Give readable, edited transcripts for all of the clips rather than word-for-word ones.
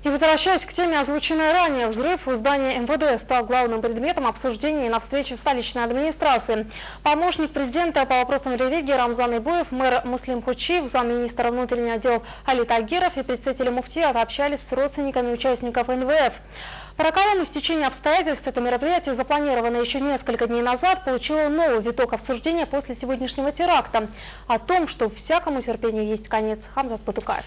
И возвращаясь к теме, озвученной ранее, взрыв у здания МВД стал главным предметом обсуждения на встрече столичной администрации. Помощник президента по вопросам религии Рамзан Ибоев, мэр Муслим Хучиев, замминистра внутренних дел Али Тагиров и представители муфтията общались с родственниками участников НВФ. По роковому стечению обстоятельств это мероприятие, запланированное еще несколько дней назад, получило новый виток обсуждения после сегодняшнего теракта. О том, что всякому терпению есть конец. Хамзат Батукаев.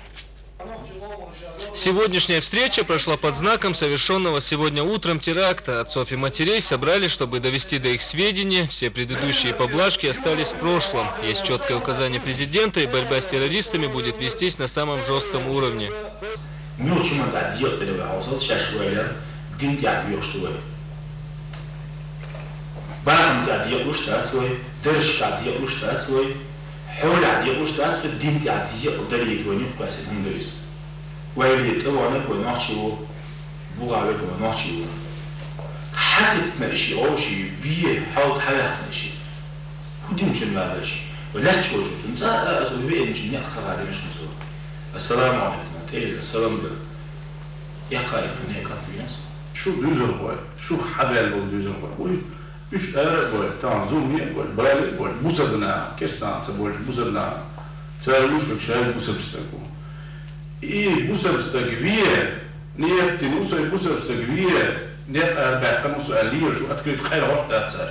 Сегодняшняя встреча прошла под знаком совершенного сегодня утром теракта. Отцов и матерей собрали, чтобы довести до их сведения. Все предыдущие поблажки остались в прошлом. Есть четкое указание президента, и борьба с террористами будет вестись на самом жестком уровне. شو düzül koy, şu haber bol düzül koy. Üç tane koy, tamam zulmiye koy, böyle koy, bu zadına, kestansı koy, bu zadına, terörlüstlük şehir bu sebisteki. İyi bu sebisteki viye, niyetin usay bu sebisteki viye, niyet erbakan usay liyer şu atkıyt khayr hoş dağıtsar.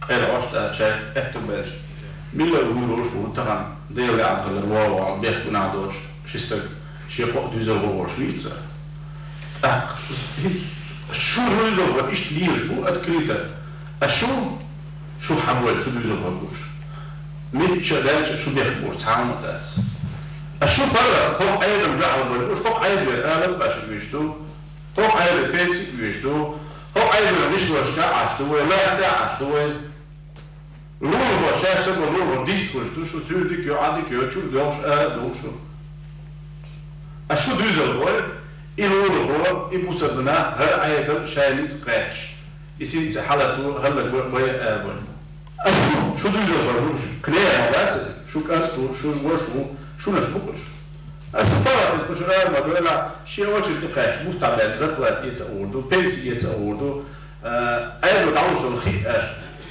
Khayr hoş dağıtsar, ehtimber. Milla uyurur şu tahan, değerli adlarlar vava, behkun adoş, şistek, şiqo düzül koy, şliyitsa. شو هو إيش ليه شو أذكرته شو حمول شو بيزو بقولش من شدات شو بيخبر تعامل ذات شو فرق فوق عيد الجعل بقولش فوق عيد الآلة باش بيشتو فوق عيد البيتسي بيشتو فوق عيد النشوة الشاعة شتو لا داعة شتو لون هو شاشه ولون ديسكورس شو تودي كيو عادي كيو شو دوش دوش شو بيزو بقول إنه هو إبوسنا هر عيدا شايلين سكراتش يصير حالته هلا ويا أبون شو تيجي تقول كليه بس شو كاتو شو نشوفش أشوفها بس شو ما دولا شيء وجه القاش مستعمل زقلات يتأوردو بيس يتأوردو أيضا تعوش الخيط أش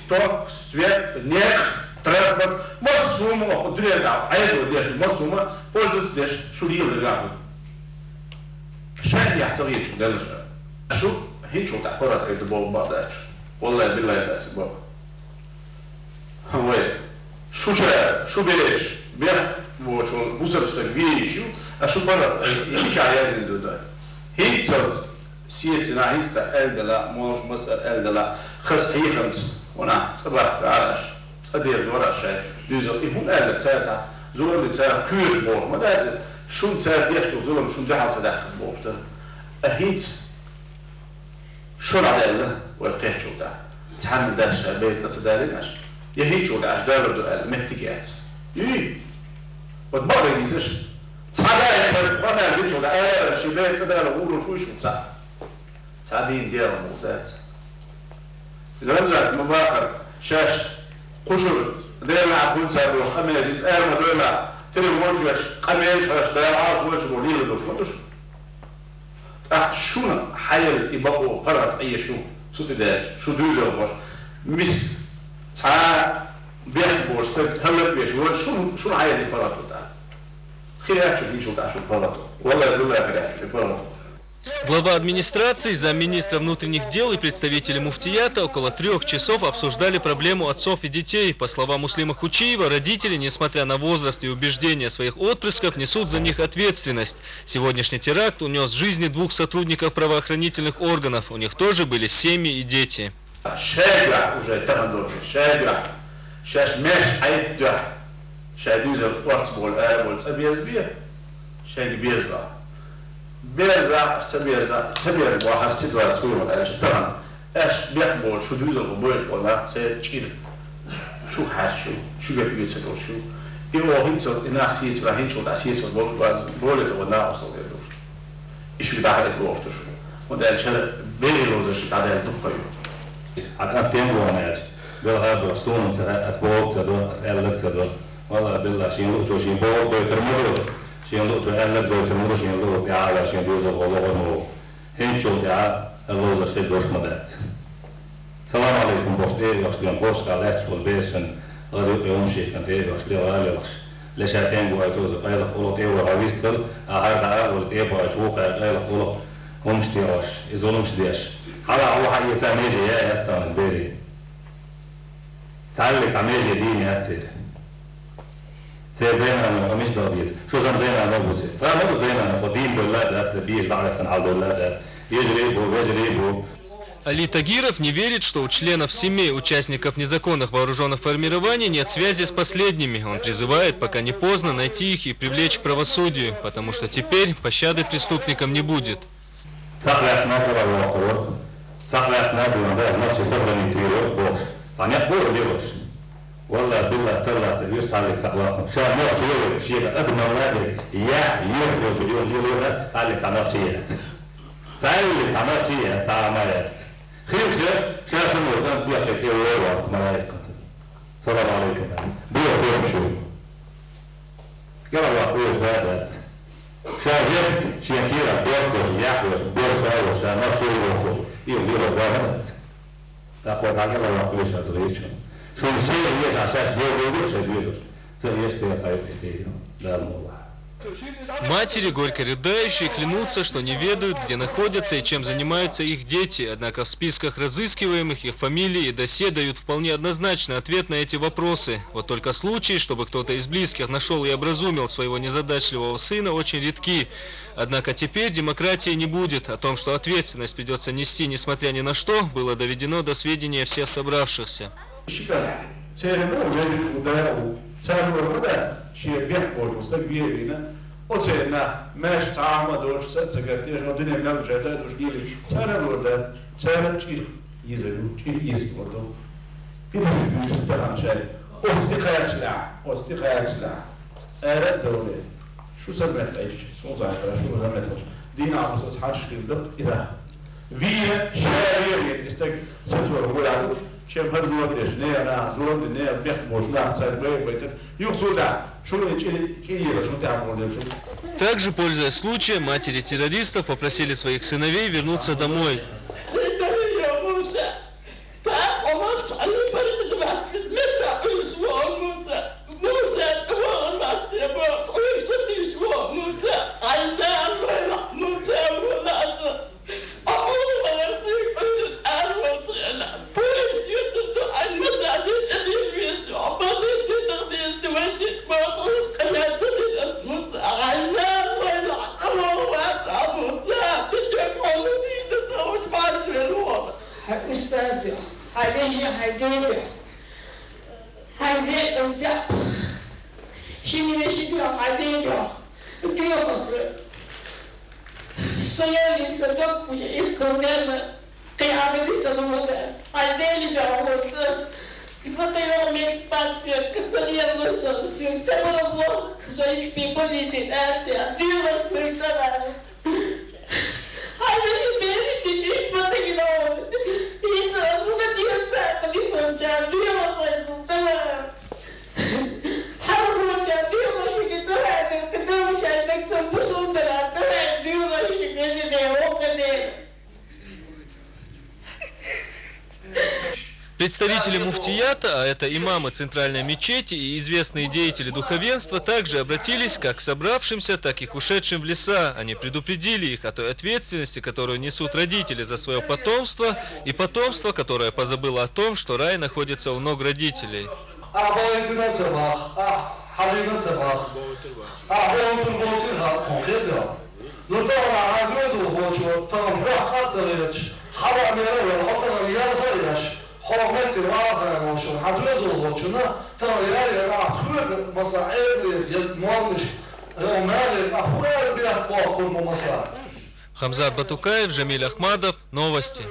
توك سويت نيخ ترافق مرسوم وخدري داو أيضا ديش مرسومة بولس ديش شو ليه الرجال شاهد يحتوي ده أشوف هيك شو تعبرت عيد بابا بعدش والله بالله ده سبب هو شو بيش بيح وشو بوسب استقبيه شو أشوف برا هيك عياد ده هيك صار سياسة هيك ألدلا مش مسألة ألدلا خس هي خمس ونا صباح عاش صدير ورا شيء يوزر يكون ألد ساعة زول ساعة كير بور ما ده شو تساعد يشتغل زول شو جحال صدق بوفته أهيت شو العدالة والقيت شو ده تحمل ده الشعبية تصدقيناش يهيت شو ده أجدار ده المهتكات إيه وتبغى ينزش تعال وانا جيت شو ده شباب صدق لقوله شو صح تعدين ديال الموتات إذا رجعت مباكر شاش قشر ديال عقول سابو خميس يسأل ما دولا تري موجش قميش ده عاص وجه وليه ده فلوس شو حيل يبقوا قرر أي شو تدار شو دوزر مش تا بيحبوا سد هلا بيش شو حيل يقرر ده خير شو تعشوا قرر والله يقول لك قرر. Глава администрации, замминистра внутренних дел и представители муфтията около 3 часов обсуждали проблему отцов и детей. По словам Муслима Хучиева, родители, несмотря на возраст и убеждения своих отпрысков, несут за них ответственность. Сегодняшний теракт унес жизни 2 сотрудников правоохранительных органов. У них тоже были семьи и дети. بيرزع تبيرزع واحد سيدوا سويهم على شتران ايش بيحبوا شو دوزر وبويت ولا سيتشيل شو حاش شو بيجي يسوي شو يروح ينسى الناس يسمع هين شو الأسيس والبولت ولا أصلا يدور إيش بيدعى الكروف شو وده الشر بيني لوز شو تعالى الدخيل عقب تيمو هناك ده هذا رسولنا أسبوع كذا أسألك كذا والله بالله شيء شيء بول بيترموا شيء لو تقول لك دوت المرش شيء لو بيعلى شيء دوت والله هين شو بيع الله ده شيء دوت مدات السلام عليكم بوستي يوصلون بوست على والبيسن غير يوم شيء كان فيه يوصل ولا لشاتين بويتوز قيل قولوا تيو وعويستل هذا أول تيو بويتوق قيل قولوا ومشتياش يزول مشتياش هذا هو حقيقة تعميجي يا يستان بيري تعلق عميجي ديني هاتير بيننا مش ضبيط شو ذنب بيننا نبوسي فنبوس بيننا فدين بالله ده بيش بعرف عن حال الله ده يجري Али Тагиров не верит, что у членов семей участников незаконных вооруженных формирований нет связи с последними. Он призывает, пока не поздно, найти их и привлечь к правосудию, потому что теперь пощады преступникам не будет. والله بالله طلع تلبيس على الخلاق شاء ما يقول شيء قبل ما ولادك يخرج اليوم عليك على نفسيه فعلك على نفسيه تعاملات خير شاف الموضوع بيحكي ويروح ملائكة السلام عليكم بيو شو يلا قول هذا شاهد شيء كثير بيركض يحوس بيرسل وشان نفسه يروح يقول له تقوى على الله يقول شيء Матери, горько рыдающие, клянутся, что не ведают, где находятся и чем занимаются их дети, однако в списках разыскиваемых их фамилии и досье дают вполне однозначный ответ на эти вопросы. Вот только случаи, чтобы кто-то из близких нашел и образумил своего незадачливого сына, очень редки. Однако теперь демократии не будет. О том, что ответственность придется нести несмотря ни на что, было доведено до сведения всех собравшихся. Также, пользуясь случаем, матери террористов попросили своих сыновей вернуться домой. Представители муфтията, а это имамы центральной мечети и известные деятели духовенства, также обратились как к собравшимся, так и к ушедшим в леса. Они предупредили их о той ответственности, которую несут родители за свое потомство, и потомство, которое позабыло о том, что рай находится у ног родителей. خلاص الواقع وشو حدوزه وشنا ترى يا أخوك مصاعب المواطن يوم هذا أخوك بيحكوا كل مصاعب. Хамзат Батукаев, Жамиль Ахмадов, новости.